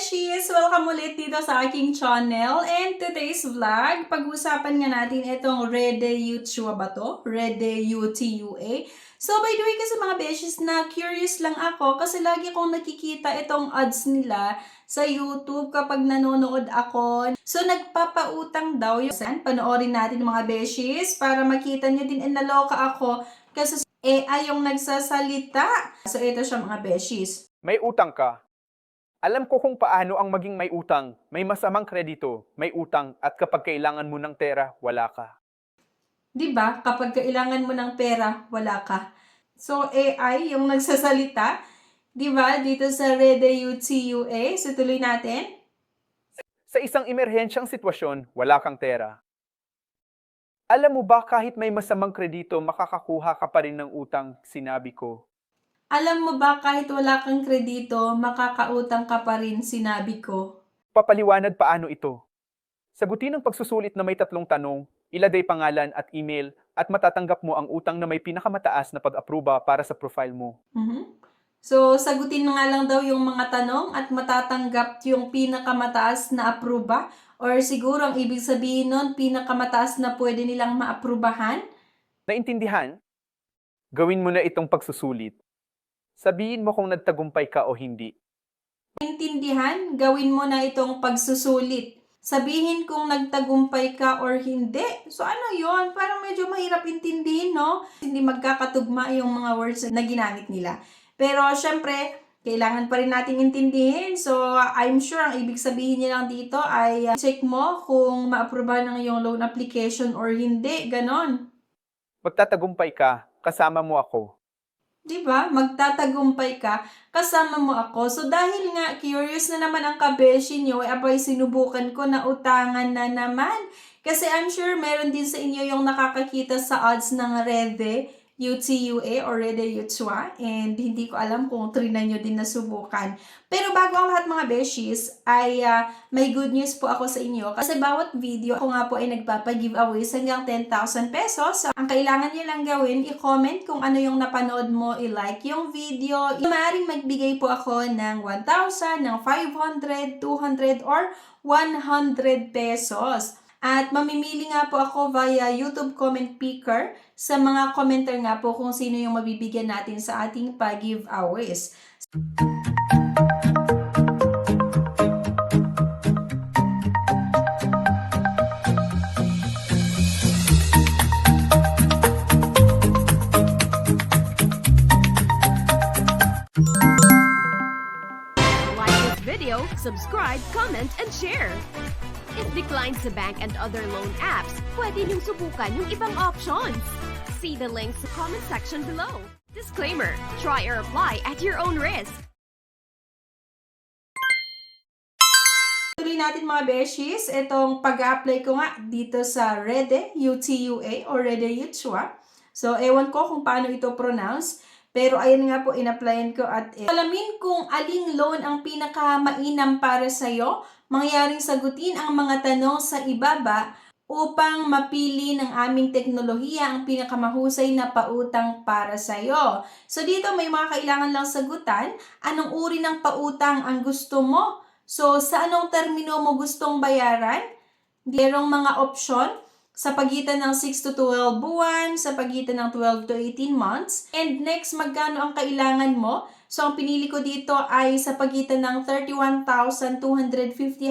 Beshies! Welcome ulit dito sa aking channel. And today's vlog, pag-usapan nga natin itong Rede Yutua ba to? Rede UTUA. So by the way kasi mga Beshies, na curious lang ako kasi lagi kong nakikita itong ads nila sa YouTube kapag nanonood ako. So nagpapautang daw yun. Panoorin natin mga Beshies para makita nyo din, and naloka ako kasi AI yung nagsasalita. So ito siya mga Beshies. May utang ka. Alam ko kung paano ang maging may utang, may masamang kredito, may utang, at kapag kailangan mo ng pera, wala ka. 'Di ba? Kapag kailangan mo ng pera, wala ka. So, AI yung nagsasalita, 'di ba? Dito sa Rede UTUA. So, tuloy natin. Sa isang emerhensyang sitwasyon, wala kang pera. Alam mo ba kahit may masamang kredito, makakakuha ka pa rin ng utang, sinabi ko. Alam mo ba kahit wala kang kredito, makakautang ka pa rin, sinabi ko. Papaliwanag paano ito. Sagutin ang pagsusulit na may 3 tanong, ilagay pangalan at email, at matatanggap mo ang utang na may pinakamataas na pag-aproba para sa profile mo. So, sagutin na nga lang daw yung mga tanong at matatanggap yung pinakamataas na apruba. Or siguro ang ibig sabihin nun, pinakamataas na pwede nilang maaprubahan. Naintindihan? Gawin mo na itong pagsusulit. Sabihin mo kung nagtagumpay ka o hindi. Naintindihan? Gawin mo na itong pagsusulit. Sabihin kung nagtagumpay ka or hindi. So ano yon? Parang medyo mahirap intindihin, no? Hindi magkakatugma yung mga words na ginamit nila. Pero syempre, kailangan pa rin nating intindihin. So I'm sure ang ibig sabihin niya lang dito ay check mo kung ma-approve ng iyong loan application or hindi. Ganon. Magtatagumpay ka, kasama mo ako. 'Di ba? Magtatagumpay ka, kasama mo ako. So, dahil nga curious na naman ang kabeshi nyo, abay sinubukan ko na utangan na naman. Kasi I'm sure meron din sa inyo yung nakakakita sa ads ng Rede UTUA or Rede Yutua. And hindi ko alam kung trinay nyo din nasubukan. Pero bago ang lahat mga beshies, ay may good news po ako sa inyo. Kasi bawat video ako nga po ay nagpapa-giveaways hanggang 10,000 pesos. So, ang kailangan nyo lang gawin, i-comment kung ano yung napanood mo, i-like yung video. Maaaring magbigay po ako ng 1,000, ng 500, 200, or 100 pesos. At mamimili nga po ako via YouTube comment picker sa mga commenter nga po kung sino yung mabibigyan natin sa ating pag-giveaways. Like this video, subscribe, comment, and share. If declined sa bank and other loan apps, pwede niyong subukan yung ibang options. See the links sa comment section below. Disclaimer, try or apply at your own risk. Tuloy natin mga beshies, itong pag-apply ko nga dito sa Rede UTUA or Rede Yutua. So, ewan ko kung paano ito pronounce. Pero ayan nga po, in-applyan ko at alamin kung aling loan ang pinakamainam para sa'yo. Mangyaring sagutin ang mga tanong sa ibaba upang mapili ng aming teknolohiya ang pinakamahusay na pautang para sa'yo. So dito may mga kailangan lang sagutan. Anong uri ng pautang ang gusto mo? So sa anong termino mo gustong bayaran? Merong mga option sa pagitan ng 6 to 12 buwan, sa pagitan ng 12 to 18 months. And next, magkano ang kailangan mo? So, ang pinili ko dito ay sa pagitan ng 31,250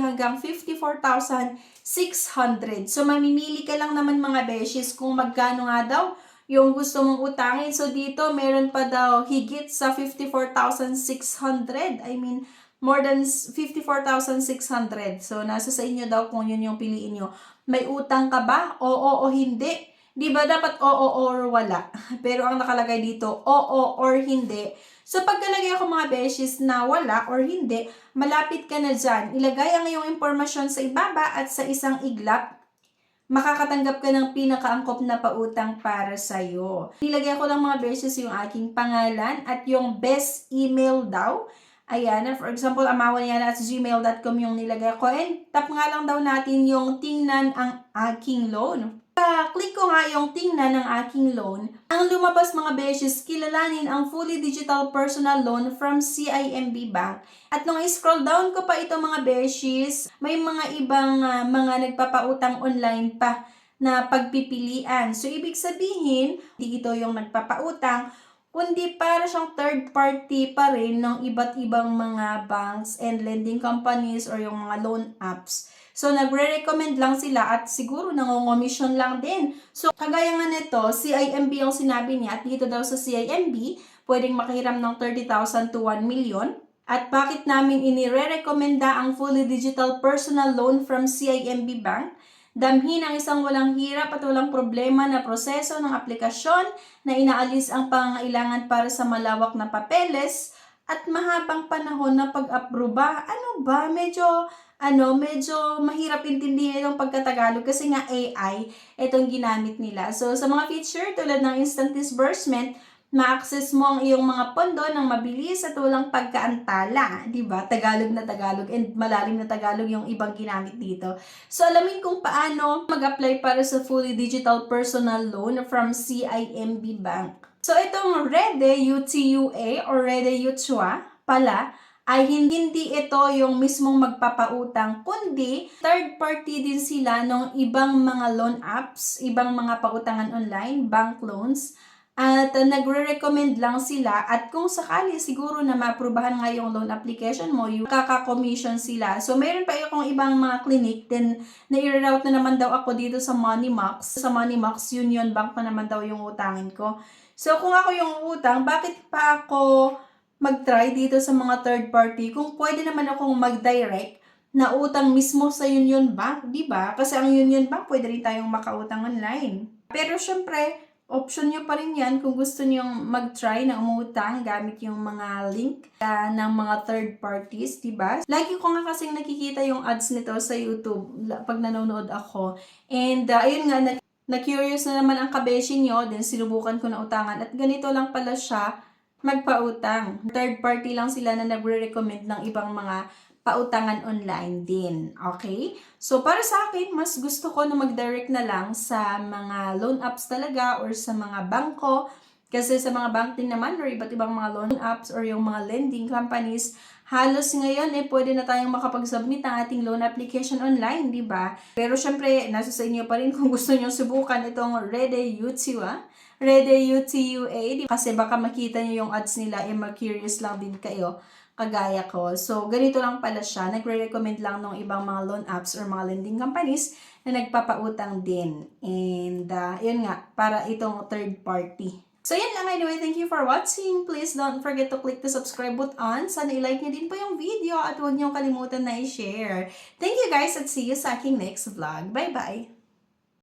hanggang 54,600. So, mamimili ka lang naman mga beshies kung magkano nga daw yung gusto mong utangin. So, dito meron pa daw higit sa 54,600. I mean, more than 54,600. So, nasa sa inyo daw kung yun yung piliin nyo. May utang ka ba? Oo o hindi? Di ba dapat oo or wala? Pero ang nakalagay dito, oo or hindi. So, pagkalagay ako mga beshies na wala or hindi, malapit ka na dyan. Ilagay ang iyong impormasyon sa ibaba at sa isang iglap, makakatanggap ka ng pinakaangkop na pautang para sa'yo. Ilagay ko lang mga beshies yung aking pangalan at yung best email daw. Ayan, for example, amawan@gmail.com yung nilagay ko. And tap nga lang daw natin yung tingnan ang aking loan. Click ko nga yung tingnan ng aking loan. Ang lumabas mga beshes, kilalanin ang fully digital personal loan from CIMB Bank. At nung i-scroll down ko pa ito mga beshes, may mga ibang mga nagpapautang online pa na pagpipilian. So, ibig sabihin, hindi ito yung nagpapautang, kundi para siyang third party pa rin ng iba't ibang mga banks and lending companies or yung mga loan apps. So, nagre-recommend lang sila at siguro nangongomission lang din. So, kagaya nga nito, CIMB yung sinabi niya at dito daw sa CIMB, pwedeng makahiram ng 30,000 to 1 million. At bakit namin inire-recommenda ang fully digital personal loan from CIMB Bank? Damhin ang isang walang hirap at walang problema na proseso ng aplikasyon na inaalis ang pangangailangan para sa malawak na papeles at mahabang panahon na pag-aproba. Ano ba? Medyo mahirap intindihin itong pagkatagalog kasi nga AI itong ginamit nila. So, sa mga feature tulad ng instant disbursement, ma-access mo ang iyong mga pondo ng mabilis at walang pagkaantala, di ba? Tagalog na Tagalog and malalim na Tagalog yung ibang ginamit dito. So, alamin kung paano mag-apply para sa fully digital personal loan from CIMB Bank. So, itong Rede UTUA or Rede Yutua pala, ay hindi ito yung mismong magpapautang, kundi third party din sila ng ibang mga loan apps, ibang mga pautangan online, bank loans, at nagre-recommend lang sila at kung sakali siguro na maaprubahan nga yung loan application mo, yung kaka-commission sila. So, mayroon pa akong ibang mga clinic, then na-i-route na naman daw ako dito sa Moneymax. Sa Moneymax Union Bank na naman daw yung utangin ko. So, kung ako yung utang, bakit pa ako mag-try dito sa mga third party kung pwede naman akong mag-direct na utang mismo sa Union Bank, di ba? Kasi ang Union Bank, pwede rin tayong makautang online. Pero syempre, option nyo pa rin yan kung gusto nyo mag-try na umutang gamit yung mga link ng mga third parties, diba? Lagi ko nga kasing nakikita yung ads nito sa YouTube pag nanonood ako. And ayun nga, na-curious na naman ang kabeshi nyo, then sinubukan ko na utangan. At ganito lang pala siya magpautang. Third party lang sila na nagre-recommend ng ibang mga pautangan online din. Okay? So, para sa akin, mas gusto ko na mag-direct na lang sa mga loan apps talaga or sa mga bangko. Kasi sa mga bank din naman or iba't ibang mga loan apps or yung mga lending companies, halos ngayon pwede na tayong makapag-submit ng ating loan application online, di ba? Pero syempre, nasa sa inyo pa rin kung gusto nyo subukan itong Rede UTUA. Rede UTUA. Kasi baka makita nyo yung ads nila, mag-curious lang din kayo. Kagaya ko. So, ganito lang pala siya. Nagre-recommend lang ng ibang mga loan apps or mga lending companies na nagpapautang din. And, yun nga, para itong third party. So, yan lang anyway. Thank you for watching. Please don't forget to click the subscribe button. Sana i-like nyo din po yung video at huwag nyo kalimutan na i-share. Thank you guys at see you sa aking next vlog. Bye-bye!